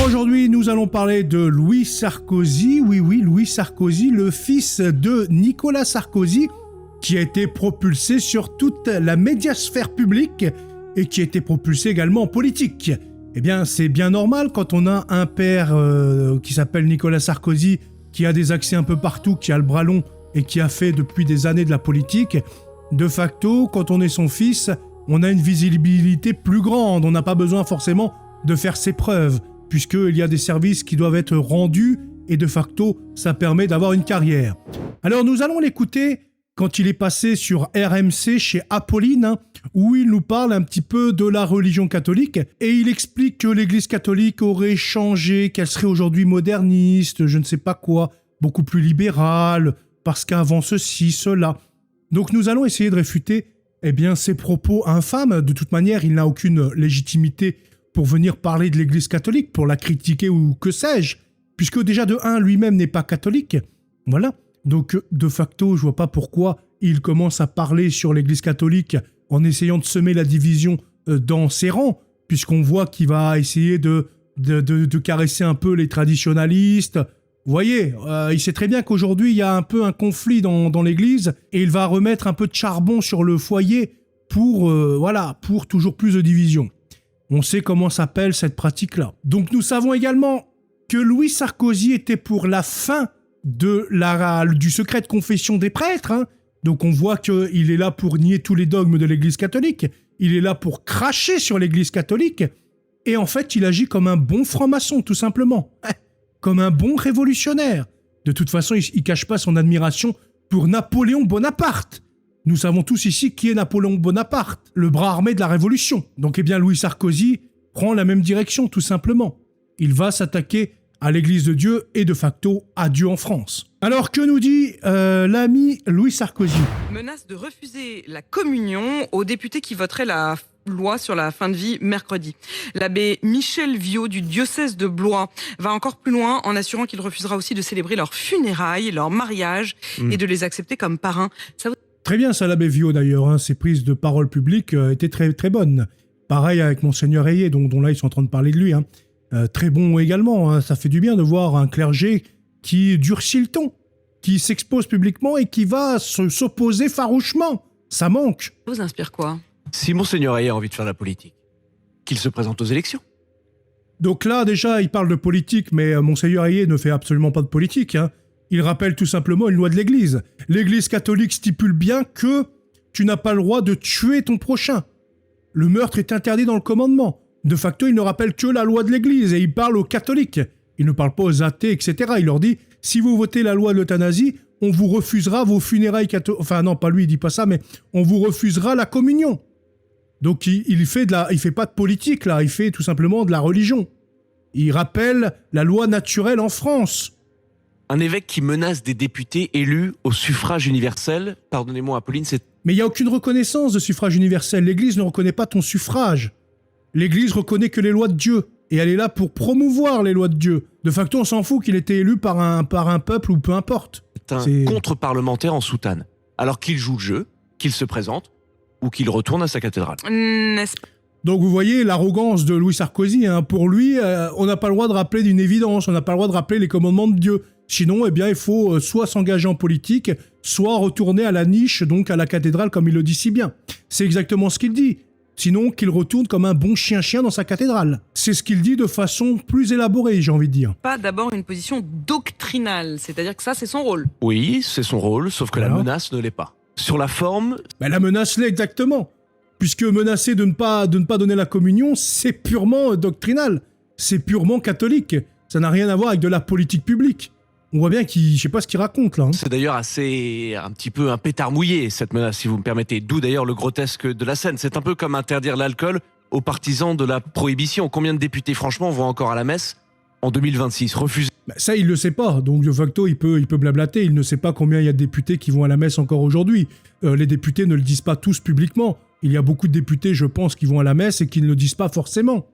aujourd'hui, nous allons parler de Louis Sarkozy. Oui, Louis Sarkozy, le fils de Nicolas Sarkozy, qui a été propulsé sur toute la médiasphère publique et qui a été propulsé également en politique. Eh bien, c'est bien normal quand on a un père qui s'appelle Nicolas Sarkozy, qui a des accès un peu partout, qui a le bras long et qui a fait depuis des années de la politique. De facto, quand on est son fils, on a une visibilité plus grande. On n'a pas besoin forcément de faire ses preuves, puisqu'il y a des services qui doivent être rendus et de facto, ça permet d'avoir une carrière. Alors, nous allons l'écouter quand il est passé sur RMC chez Apolline, où il nous parle un petit peu de la religion catholique, et il explique que l'Église catholique aurait changé, qu'elle serait aujourd'hui moderniste, je ne sais pas quoi, beaucoup plus libérale, parce qu'avant ceci, cela. Donc nous allons essayer de réfuter ces propos infâmes. De toute manière, il n'a aucune légitimité pour venir parler de l'Église catholique, pour la critiquer ou que sais-je, puisque déjà de 1, lui-même n'est pas catholique. Voilà. Donc, de facto, je vois pas pourquoi il commence à parler sur l'Église catholique en essayant de semer la division dans ses rangs, puisqu'on voit qu'il va essayer de caresser un peu les traditionalistes. Vous voyez, il sait très bien qu'aujourd'hui, il y a un peu un conflit dans l'Église, et il va remettre un peu de charbon sur le foyer pour toujours plus de division. On sait comment s'appelle cette pratique-là. Donc, nous savons également que Louis Sarkozy était pour la fin du secret de confession des prêtres. Donc on voit qu'il est là pour nier tous les dogmes de l'Église catholique, il est là pour cracher sur l'Église catholique, et en fait il agit comme un bon franc-maçon tout simplement, comme un bon révolutionnaire. De toute façon il cache pas son admiration pour Napoléon Bonaparte. Nous savons tous ici qui est Napoléon Bonaparte, le bras armé de la Révolution. Donc Louis Sarkozy prend la même direction tout simplement. Il va s'attaquer à l'Église de Dieu et de facto à Dieu en France. Alors que nous dit l'ami Louis Sarkozy ? Menace de refuser la communion aux députés qui voteraient la loi sur la fin de vie mercredi. L'abbé Michel Viaud du diocèse de Blois va encore plus loin en assurant qu'il refusera aussi de célébrer leurs funérailles, leur mariage et de les accepter comme parrains. Très bien ça l'abbé Viaud d'ailleurs, ses prises de parole publiques étaient très, très bonnes. Pareil avec Monseigneur Ayé, dont là ils sont en train de parler de lui. Très bon également, ça fait du bien de voir un clergé qui durcit le ton, qui s'expose publiquement et qui va s'opposer farouchement. Ça manque. Ça vous inspire quoi ? Si Monseigneur Ayé a envie de faire de la politique, qu'il se présente aux élections. Donc là, déjà, il parle de politique, mais Monseigneur Ayé ne fait absolument pas de politique. Il rappelle tout simplement une loi de l'Église. L'Église catholique stipule bien que tu n'as pas le droit de tuer ton prochain. Le meurtre est interdit dans le commandement. De facto, il ne rappelle que la loi de l'Église et il parle aux catholiques. Il ne parle pas aux athées, etc. Il leur dit, si vous votez la loi de l'euthanasie, on vous refusera vos funérailles catholiques. Enfin non, pas lui, il dit pas ça, mais on vous refusera la communion. Donc il fait pas de politique là, il fait tout simplement de la religion. Il rappelle la loi naturelle en France. Un évêque qui menace des députés élus au suffrage universel, pardonnez-moi Apolline, c'est... Mais il n'y a aucune reconnaissance de suffrage universel. L'Église ne reconnaît pas ton suffrage. L'Église reconnaît que les lois de Dieu, et elle est là pour promouvoir les lois de Dieu. De facto, on s'en fout qu'il ait été élu par un peuple ou peu importe. C'est un contre-parlementaire en soutane, alors qu'il joue le jeu, qu'il se présente, ou qu'il retourne à sa cathédrale. N'est-ce pas ? Donc vous voyez l'arrogance de Louis Sarkozy. Pour lui, on n'a pas le droit de rappeler d'une évidence, on n'a pas le droit de rappeler les commandements de Dieu. Sinon, il faut soit s'engager en politique, soit retourner à la niche, donc à la cathédrale, comme il le dit si bien. C'est exactement ce qu'il dit. Sinon, qu'il retourne comme un bon chien-chien dans sa cathédrale. C'est ce qu'il dit de façon plus élaborée, j'ai envie de dire. Pas d'abord une position doctrinale, c'est-à-dire que ça, c'est son rôle. Oui, c'est son rôle, sauf que la menace ne l'est pas. Sur la forme... La menace l'est exactement. Puisque menacer de ne pas donner la communion, c'est purement doctrinal. C'est purement catholique. Ça n'a rien à voir avec de la politique publique. On voit bien je sais pas ce qu'il raconte là. C'est d'ailleurs un petit peu un pétard mouillé cette menace, si vous me permettez. D'où d'ailleurs le grotesque de la scène. C'est un peu comme interdire l'alcool aux partisans de la prohibition. Combien de députés franchement vont encore à la messe en 2026 refuser? Ça il le sait pas, donc de facto il peut blablater. Il ne sait pas combien il y a de députés qui vont à la messe encore aujourd'hui. Les députés ne le disent pas tous publiquement. Il y a beaucoup de députés, je pense, qui vont à la messe et qui ne le disent pas forcément.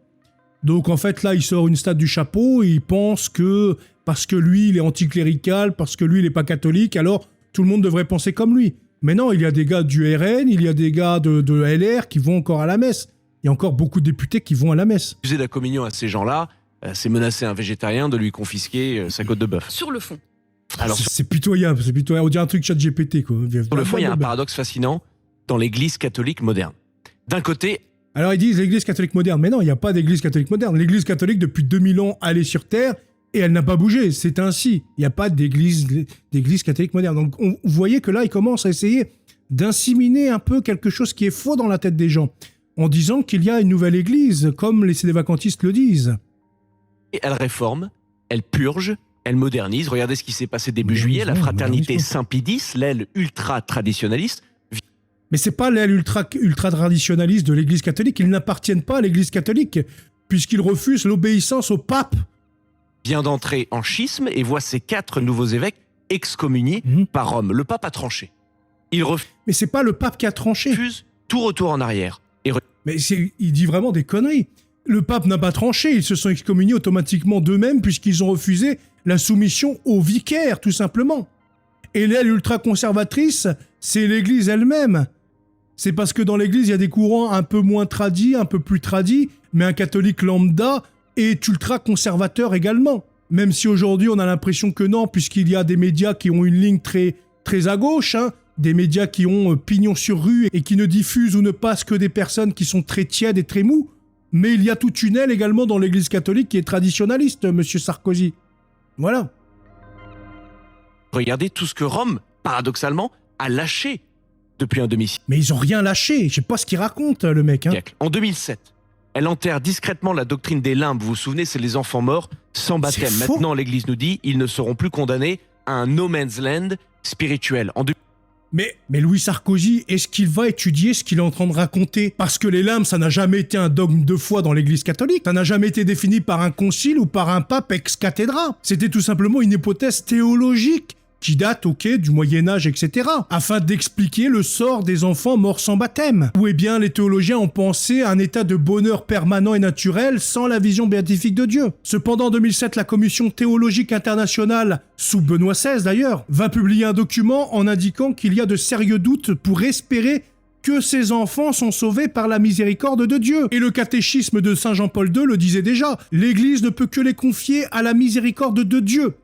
Donc en fait là il sort une stat du chapeau et il pense que parce que lui il est anticlérical, parce que lui il est pas catholique, alors tout le monde devrait penser comme lui. Mais non, il y a des gars du RN, il y a des gars de LR qui vont encore à la messe. Il y a encore beaucoup de députés qui vont à la messe. Refuser la communion à ces gens-là, c'est menacer un végétarien de lui confisquer sa côte de bœuf. Sur le fond. Alors C'est pitoyable, on dirait un truc chat GPT, quoi. sur le fond, il y a un paradoxe fascinant dans l'Église catholique moderne. D'un côté, Alors ils disent l'Église catholique moderne, mais non, il n'y a pas d'Église catholique moderne. L'Église catholique, depuis 2000 ans, elle est sur Terre et elle n'a pas bougé. C'est ainsi. Il n'y a pas d'Église catholique moderne. Donc vous voyez que là, ils commencent à essayer d'inséminer un peu quelque chose qui est faux dans la tête des gens, en disant qu'il y a une nouvelle Église, comme les sédévacantistes le disent. elle réforme, elle purge, elle modernise. Regardez ce qui s'est passé début juillet. La Modernisme, fraternité modernisme. Saint-Pie X, l'aile ultra-traditionnaliste, Mais c'est pas l'aile ultra traditionnaliste de l'Église catholique. Ils n'appartiennent pas à l'Église catholique, puisqu'ils refusent l'obéissance au pape. vient d'entrer en schisme et voit ses 4 nouveaux évêques excommuniés par Rome. Le pape a tranché. Il Mais c'est pas le pape qui a tranché. refuse tout retour en arrière. Mais il dit vraiment des conneries. Le pape n'a pas tranché, ils se sont excommuniés automatiquement d'eux-mêmes puisqu'ils ont refusé la soumission au vicaire, tout simplement. Et l'aile ultra-conservatrice, c'est l'Église elle-même. C'est parce que dans l'Église, il y a des courants un peu moins tradis, un peu plus tradis, mais un catholique lambda est ultra-conservateur également. Même si aujourd'hui, on a l'impression que non, puisqu'il y a des médias qui ont une ligne très, très à gauche, hein, des médias qui ont pignon sur rue et qui ne diffusent ou ne passent que des personnes qui sont très tièdes et très mous. Mais il y a toute une aile également dans l'Église catholique qui est traditionnaliste, monsieur Sarkozy. Voilà. Regardez tout ce que Rome, paradoxalement, a lâché depuis un demi-siècle. Mais ils ont rien lâché. Je sais pas ce qu'il raconte, le mec. Hein. En 2007, elle enterre discrètement la doctrine des limbes. Vous vous souvenez, c'est les enfants morts sans baptême. C'est faux. Maintenant, l'Église nous dit ils ne seront plus condamnés à un no man's land spirituel. Mais Louis Sarkozy, est-ce qu'il va étudier ce qu'il est en train de raconter? Parce que les limbes, ça n'a jamais été un dogme de foi dans l'Église catholique. Ça n'a jamais été défini par un concile ou par un pape ex cathedra. C'était tout simplement une hypothèse théologique qui date, du Moyen-Âge, etc., afin d'expliquer le sort des enfants morts sans baptême. Ou bien les théologiens ont pensé à un état de bonheur permanent et naturel sans la vision béatifique de Dieu. Cependant, en 2007, la Commission théologique internationale, sous Benoît XVI d'ailleurs, va publier un document en indiquant qu'il y a de sérieux doutes pour espérer que ces enfants sont sauvés par la miséricorde de Dieu. Et le catéchisme de Saint Jean-Paul II le disait déjà, l'Église ne peut que les confier à la miséricorde de Dieu.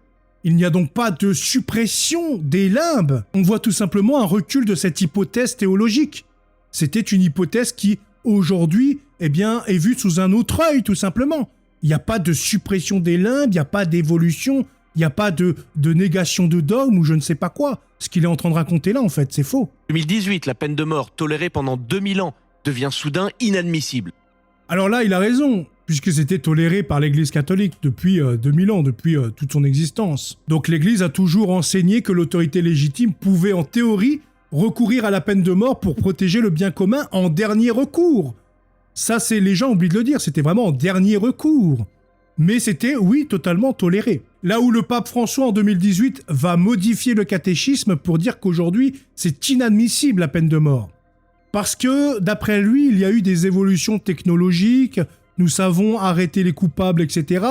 Il n'y a donc pas de suppression des limbes. On voit tout simplement un recul de cette hypothèse théologique. C'était une hypothèse qui, aujourd'hui, est vue sous un autre œil, tout simplement. Il n'y a pas de suppression des limbes, il n'y a pas d'évolution, il n'y a pas de négation de dogme ou je ne sais pas quoi. Ce qu'il est en train de raconter là, en fait, c'est faux. 2018, la peine de mort tolérée pendant 2000 ans devient soudain inadmissible. Alors là, il a raison, puisque c'était toléré par l'Église catholique depuis 2000 ans, depuis toute son existence. Donc l'Église a toujours enseigné que l'autorité légitime pouvait, en théorie, recourir à la peine de mort pour protéger le bien commun en dernier recours. Ça, les gens oublient de le dire, c'était vraiment en dernier recours. Mais c'était, oui, totalement toléré. Là où le pape François, en 2018, va modifier le catéchisme pour dire qu'aujourd'hui, c'est inadmissible la peine de mort. Parce que, d'après lui, il y a eu des évolutions technologiques, nous savons arrêter les coupables, etc.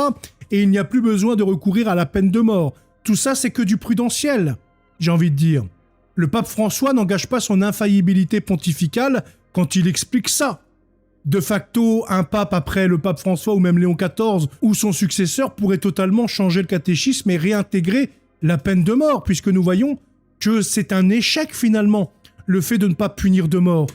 Et il n'y a plus besoin de recourir à la peine de mort. Tout ça, c'est que du prudentiel, j'ai envie de dire. Le pape François n'engage pas son infaillibilité pontificale quand il explique ça. De facto, un pape après le pape François ou même Léon XIV ou son successeur pourrait totalement changer le catéchisme et réintégrer la peine de mort, puisque nous voyons que c'est un échec finalement, le fait de ne pas punir de mort,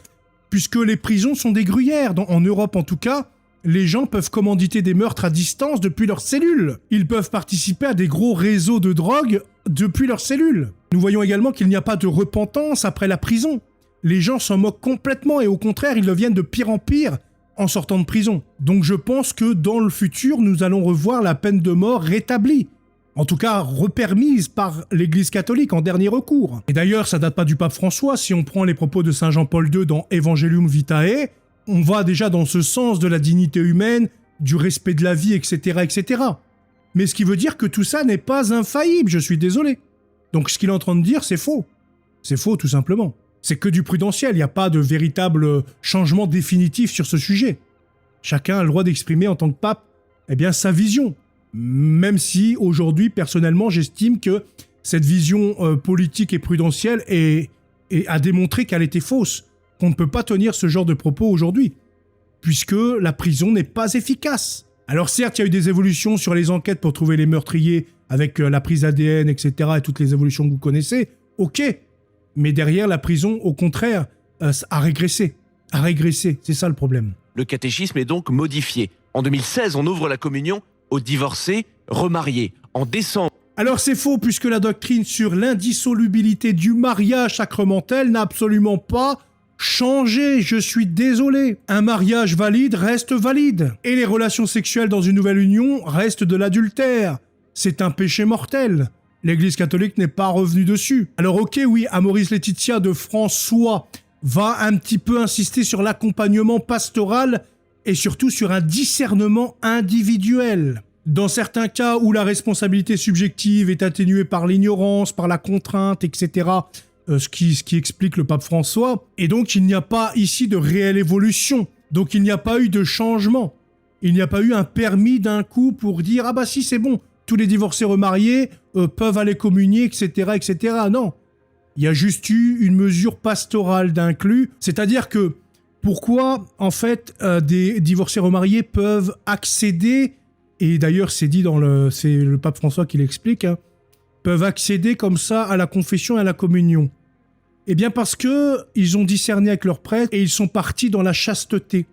puisque les prisons sont des gruyères. En Europe en tout cas, les gens peuvent commanditer des meurtres à distance depuis leurs cellules. Ils peuvent participer à des gros réseaux de drogue depuis leurs cellules. Nous voyons également qu'il n'y a pas de repentance après la prison. Les gens s'en moquent complètement et au contraire, ils deviennent de pire en pire en sortant de prison. Donc je pense que dans le futur, nous allons revoir la peine de mort rétablie. En tout cas, repermise par l'Église catholique en dernier recours. Et d'ailleurs, ça date pas du pape François. Si on prend les propos de Saint Jean-Paul II dans Evangelium Vitae, on va déjà dans ce sens de la dignité humaine, du respect de la vie, etc., etc. Mais ce qui veut dire que tout ça n'est pas infaillible, je suis désolé. Donc ce qu'il est en train de dire, c'est faux. C'est faux, tout simplement. C'est que du prudentiel, il n'y a pas de véritable changement définitif sur ce sujet. Chacun a le droit d'exprimer en tant que pape, sa vision. Même si, aujourd'hui, personnellement, j'estime que cette vision politique et prudentielle a démontré qu'elle était fausse, qu'on ne peut pas tenir ce genre de propos aujourd'hui, puisque la prison n'est pas efficace. Alors certes, il y a eu des évolutions sur les enquêtes pour trouver les meurtriers avec la prise ADN, etc. et toutes les évolutions que vous connaissez. Ok, mais derrière, la prison, au contraire, a régressé. C'est ça le problème. Le catéchisme est donc modifié. En 2016, on ouvre la communion aux divorcés remariés. En décembre... Alors c'est faux, puisque la doctrine sur l'indissolubilité du mariage sacramentel n'a absolument pas changé. Je suis désolé. Un mariage valide reste valide. Et les relations sexuelles dans une nouvelle union restent de l'adultère. C'est un péché mortel. L'Église catholique n'est pas revenue dessus. Alors ok, oui, Amoris Laetitia de François va un petit peu insister sur l'accompagnement pastoral et surtout sur un discernement individuel. Dans certains cas où la responsabilité subjective est atténuée par l'ignorance, par la contrainte, etc., ce qui explique le pape François, et donc il n'y a pas ici de réelle évolution, donc il n'y a pas eu de changement, il n'y a pas eu un permis d'un coup pour dire « Ah bah si, c'est bon, tous les divorcés remariés peuvent aller communier, etc., etc. » Non, il y a juste eu une mesure pastorale d'inclus, c'est-à-dire que pourquoi, en fait, des divorcés remariés peuvent accéder, et d'ailleurs c'est dit c'est le pape François qui l'explique, hein, peuvent accéder comme ça à la confession et à la communion. Eh bien parce que ils ont discerné avec leur prêtre et ils sont partis dans la chasteté.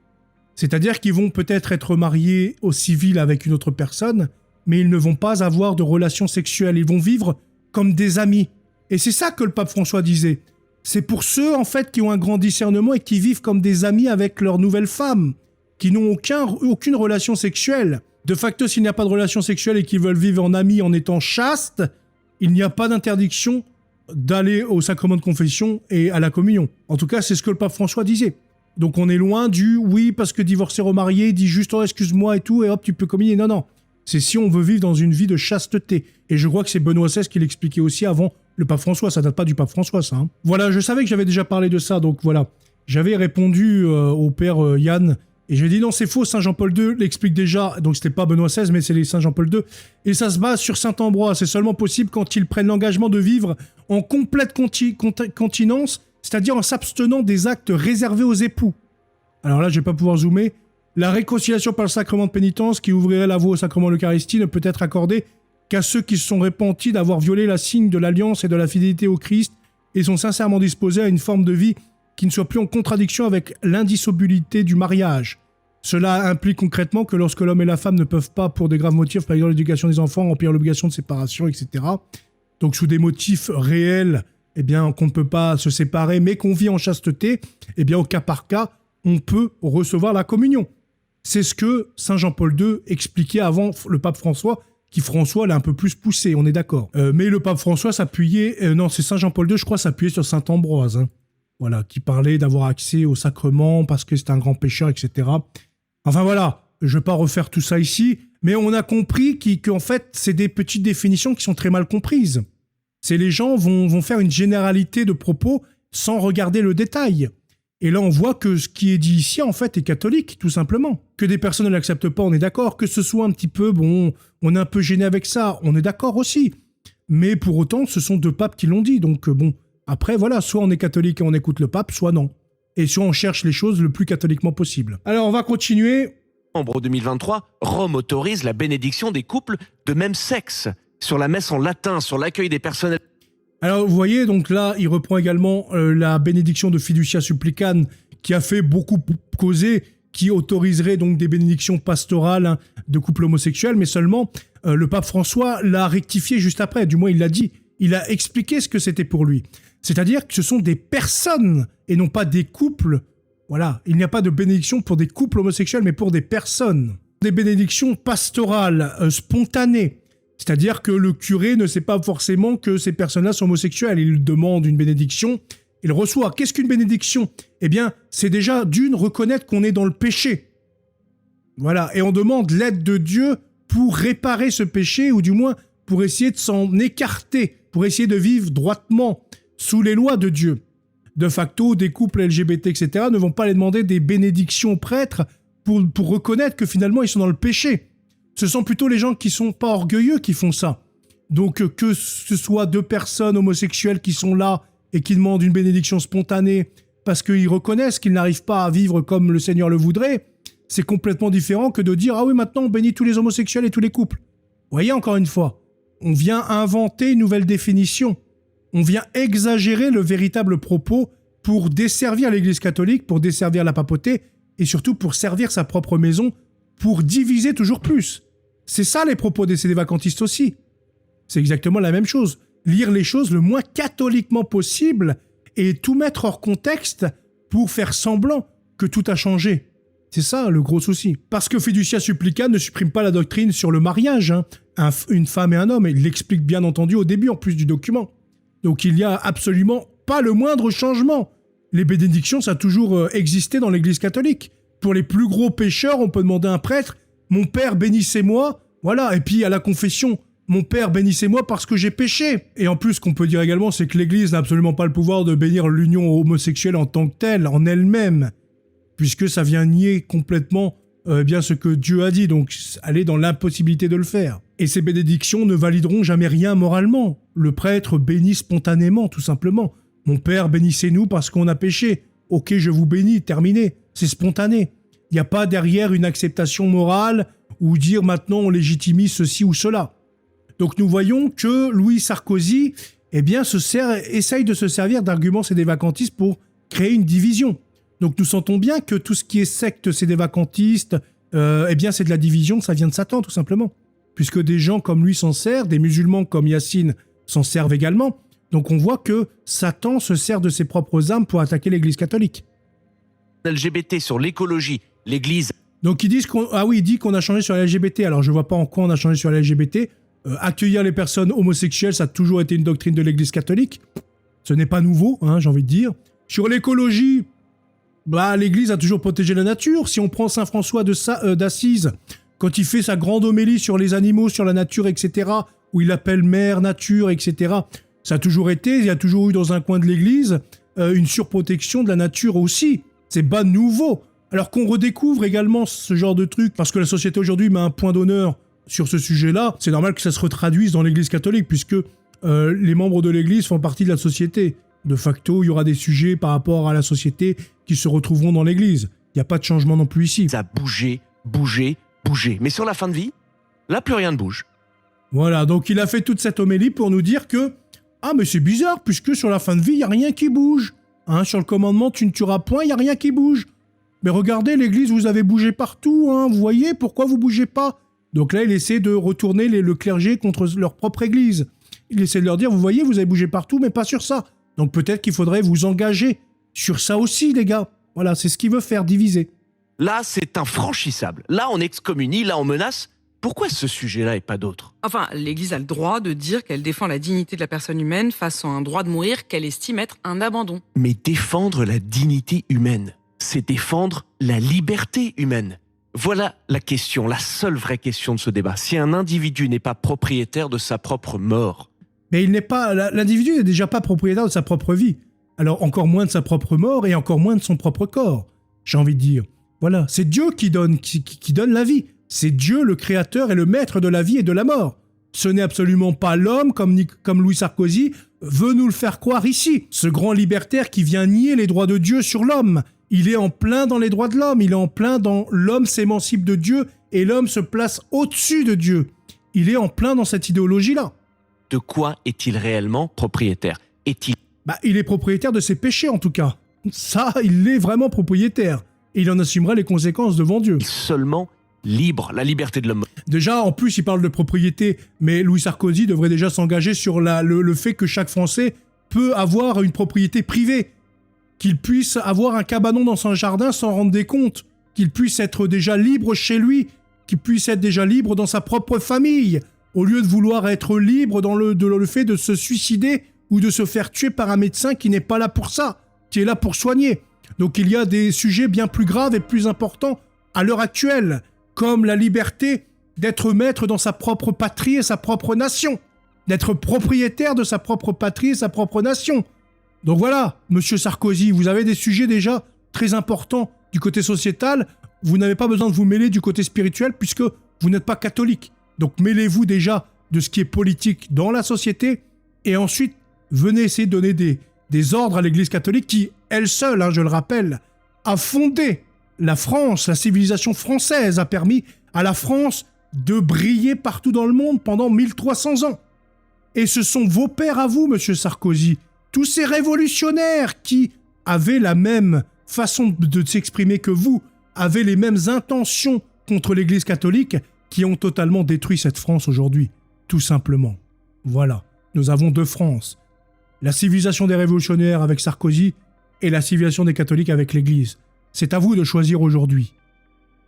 C'est-à-dire qu'ils vont peut-être être mariés au civil avec une autre personne, mais ils ne vont pas avoir de relations sexuelles. Ils vont vivre comme des amis. Et c'est ça que le pape François disait. C'est pour ceux, en fait, qui ont un grand discernement et qui vivent comme des amis avec leur nouvelle femme, qui n'ont aucune relation sexuelle. De facto, s'il n'y a pas de relation sexuelle et qu'ils veulent vivre en amis en étant chastes, il n'y a pas d'interdiction d'aller au sacrement de confession et à la communion. En tout cas, c'est ce que le pape François disait. Donc on est loin du « oui, parce que divorcé remarié, dit juste oh, excuse-moi et tout, et hop, tu peux communier ». Non, non. C'est si on veut vivre dans une vie de chasteté. Et je crois que c'est Benoît XVI qui l'expliquait aussi avant le pape François. Ça date pas du pape François, ça. Hein. Voilà, je savais que j'avais déjà parlé de ça, donc voilà. J'avais répondu au père Yann, et je lui ai dit non, c'est faux, Saint Jean-Paul II l'explique déjà. Donc c'était pas Benoît XVI, mais c'est les Saint Jean-Paul II. Et ça se base sur Saint Ambroise. C'est seulement possible quand ils prennent l'engagement de vivre en complète continence, c'est-à-dire en s'abstenant des actes réservés aux époux. Alors là, je vais pas pouvoir zoomer. La réconciliation par le sacrement de pénitence qui ouvrirait la voie au sacrement de l'Eucharistie ne peut être accordée qu'à ceux qui se sont repentis d'avoir violé la signe de l'alliance et de la fidélité au Christ et sont sincèrement disposés à une forme de vie qui ne soit plus en contradiction avec l'indissolubilité du mariage. Cela implique concrètement que lorsque l'homme et la femme ne peuvent pas, pour des graves motifs, par exemple l'éducation des enfants, remplir l'obligation de séparation, etc. Donc sous des motifs réels, eh bien qu'on ne peut pas se séparer, mais qu'on vit en chasteté, eh bien au cas par cas, on peut recevoir la communion. C'est ce que Saint Jean-Paul II expliquait avant le pape François, qui François l'a un peu plus poussé, on est d'accord. Mais le pape François s'appuyait, non c'est Saint Jean-Paul II, je crois, s'appuyait sur Saint Ambroise, hein. Voilà, qui parlait d'avoir accès au sacrement parce que c'est un grand pécheur, etc. Enfin voilà, je ne vais pas refaire tout ça ici, mais on a compris qu'en fait, c'est des petites définitions qui sont très mal comprises. C'est les gens vont faire une généralité de propos sans regarder le détail. Et là, on voit que ce qui est dit ici, en fait, est catholique, tout simplement. Que des personnes ne l'acceptent pas, on est d'accord. Que ce soit un petit peu, bon, on est un peu gêné avec ça, on est d'accord aussi. Mais pour autant, ce sont deux papes qui l'ont dit, donc bon... Après, voilà, soit on est catholique et on écoute le pape, soit non. Et soit on cherche les choses le plus catholiquement possible. Alors, on va continuer. En 2023, Rome autorise la bénédiction des couples de même sexe sur la messe en latin, sur l'accueil des personnels. Alors, vous voyez, donc là, il reprend également la bénédiction de Fiducia Supplicans, qui a fait beaucoup causer, qui autoriserait donc des bénédictions pastorales, hein, de couples homosexuels, mais seulement le pape François l'a rectifié juste après, du moins il l'a dit. Il a expliqué ce que c'était pour lui. C'est-à-dire que ce sont des personnes et non pas des couples. Voilà, il n'y a pas de bénédiction pour des couples homosexuels, mais pour des personnes. Des bénédictions pastorales, spontanées. C'est-à-dire que le curé ne sait pas forcément que ces personnes-là sont homosexuelles. Il demande une bénédiction, il reçoit. Qu'est-ce qu'une bénédiction ? Eh bien, c'est déjà d'une reconnaître qu'on est dans le péché. Voilà, et on demande l'aide de Dieu pour réparer ce péché, ou du moins pour essayer de s'en écarter, pour essayer de vivre droitement sous les lois de Dieu. De facto, des couples LGBT, etc. ne vont pas les demander des bénédictions aux prêtres pour reconnaître que finalement ils sont dans le péché. Ce sont plutôt les gens qui sont pas orgueilleux qui font ça. Donc que ce soit deux personnes homosexuelles qui sont là et qui demandent une bénédiction spontanée parce qu'ils reconnaissent qu'ils n'arrivent pas à vivre comme le Seigneur le voudrait, c'est complètement différent que de dire « Ah oui, maintenant on bénit tous les homosexuels et tous les couples ». Vous voyez, encore une fois, on vient inventer une nouvelle définition. On vient exagérer le véritable propos pour desservir l'Église catholique, pour desservir la papauté et surtout pour servir sa propre maison, pour diviser toujours plus. C'est ça les propos des sédévacantistes aussi. C'est exactement la même chose. Lire les choses le moins catholiquement possible et tout mettre hors contexte pour faire semblant que tout a changé. C'est ça le gros souci. Parce que Fiducia Supplica ne supprime pas la doctrine sur le mariage, une femme et un homme, et il l'explique bien entendu au début en plus du document. Donc il n'y a absolument pas le moindre changement. Les bénédictions, ça a toujours existé dans l'Église catholique. Pour les plus gros pécheurs, on peut demander à un prêtre « Mon père, bénissez-moi ». Voilà, et puis à la confession « Mon père, bénissez-moi parce que j'ai péché ». Et en plus, ce qu'on peut dire également, c'est que l'Église n'a absolument pas le pouvoir de bénir l'union homosexuelle en tant que telle, en elle-même, puisque ça vient nier complètement bien ce que Dieu a dit, donc elle est dans l'impossibilité de le faire. Et ces bénédictions ne valideront jamais rien moralement. Le prêtre bénit spontanément, tout simplement. « Mon père, bénissez-nous parce qu'on a péché. Ok, je vous bénis, terminé. » C'est spontané. Il n'y a pas derrière une acceptation morale ou dire maintenant on légitimise ceci ou cela. Donc nous voyons que Louis Sarkozy essaye de se servir d'arguments sédévacantistes pour créer une division. Donc nous sentons bien que tout ce qui est secte sédévacantiste, c'est de la division, ça vient de Satan tout simplement. Puisque des gens comme lui s'en servent, des musulmans comme Yassine s'en servent également. Donc on voit que Satan se sert de ses propres armes pour attaquer l'Église catholique. LGBT sur l'écologie, l'Église... Donc ils disent il dit qu'on a changé sur la LGBT. Alors je vois pas en quoi on a changé sur la LGBT. Accueillir les personnes homosexuelles, ça a toujours été une doctrine de l'Église catholique. Ce n'est pas nouveau, j'ai envie de dire. Sur l'écologie, l'Église a toujours protégé la nature. Si on prend Saint François d'Assise, quand il fait sa grande homélie sur les animaux, sur la nature, etc., où il appelle mère nature, etc., ça a toujours été, il y a toujours eu dans un coin de l'Église une surprotection de la nature aussi. C'est pas nouveau. Alors qu'on redécouvre également ce genre de truc, parce que la société aujourd'hui met un point d'honneur sur ce sujet-là, c'est normal que ça se retraduise dans l'Église catholique, puisque les membres de l'Église font partie de la société. De facto, il y aura des sujets par rapport à la société qui se retrouveront dans l'Église. Il n'y a pas de changement non plus ici. Ça a bougé. Mais sur la fin de vie, là, plus rien ne bouge. Voilà, donc il a fait toute cette homélie pour nous dire que « Ah, mais c'est bizarre, puisque sur la fin de vie, il n'y a rien qui bouge. Sur le commandement, tu ne tueras point, il n'y a rien qui bouge. Mais regardez, l'Église, vous avez bougé partout, vous voyez, pourquoi vous bougez pas ?» Donc là, il essaie de retourner le clergé contre leur propre Église. Il essaie de leur dire « Vous voyez, vous avez bougé partout, mais pas sur ça. Donc peut-être qu'il faudrait vous engager sur ça aussi, les gars. » Voilà, c'est ce qu'il veut faire, diviser. Là, c'est infranchissable. Là, on excommunie, là, on menace. Pourquoi ce sujet-là et pas d'autres ? Enfin, l'Église a le droit de dire qu'elle défend la dignité de la personne humaine face à un droit de mourir qu'elle estime être un abandon. Mais défendre la dignité humaine, c'est défendre la liberté humaine. Voilà la question, la seule vraie question de ce débat. Si un individu n'est pas propriétaire de sa propre mort... Mais l'individu n'est déjà pas propriétaire de sa propre vie. Alors encore moins de sa propre mort et encore moins de son propre corps, j'ai envie de dire. Voilà, c'est Dieu qui donne la vie. C'est Dieu le créateur et le maître de la vie et de la mort. Ce n'est absolument pas l'homme, comme Louis Sarkozy veut nous le faire croire ici. Ce grand libertaire qui vient nier les droits de Dieu sur l'homme. Il est en plein dans les droits de l'homme. Il est en plein dans l'homme s'émancipe de Dieu et l'homme se place au-dessus de Dieu. Il est en plein dans cette idéologie-là. De quoi est-il réellement propriétaire ? Il est propriétaire de ses péchés en tout cas. Ça, il est vraiment propriétaire. Et il en assumera les conséquences devant Dieu. Seulement libre, la liberté de l'homme. Déjà, en plus, il parle de propriété, mais Louis Sarkozy devrait déjà s'engager sur le fait que chaque Français peut avoir une propriété privée, qu'il puisse avoir un cabanon dans son jardin sans rendre des comptes, qu'il puisse être déjà libre chez lui, qu'il puisse être déjà libre dans sa propre famille, au lieu de vouloir être libre dans le fait de se suicider ou de se faire tuer par un médecin qui n'est pas là pour ça, qui est là pour soigner. Donc il y a des sujets bien plus graves et plus importants à l'heure actuelle, comme la liberté d'être maître dans sa propre patrie et sa propre nation, d'être propriétaire de sa propre patrie et sa propre nation. Donc voilà, monsieur Sarkozy, vous avez des sujets déjà très importants du côté sociétal, vous n'avez pas besoin de vous mêler du côté spirituel puisque vous n'êtes pas catholique. Donc mêlez-vous déjà de ce qui est politique dans la société et ensuite venez essayer de donner des ordres à l'Église catholique qui, elle seule, je le rappelle, a fondé la France, la civilisation française a permis à la France de briller partout dans le monde pendant 1300 ans. Et ce sont vos pères à vous, monsieur Sarkozy, tous ces révolutionnaires qui avaient la même façon de s'exprimer que vous, avaient les mêmes intentions contre l'Église catholique, qui ont totalement détruit cette France aujourd'hui, tout simplement. Voilà, nous avons deux France. La civilisation des révolutionnaires avec Sarkozy et la civilisation des catholiques avec l'Église. C'est à vous de choisir aujourd'hui.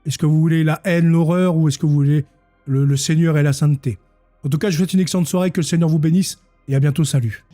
Est-ce que vous voulez la haine, l'horreur, ou est-ce que vous voulez le Seigneur et la sainteté? En tout cas, je vous souhaite une excellente soirée, que le Seigneur vous bénisse, et à bientôt, salut.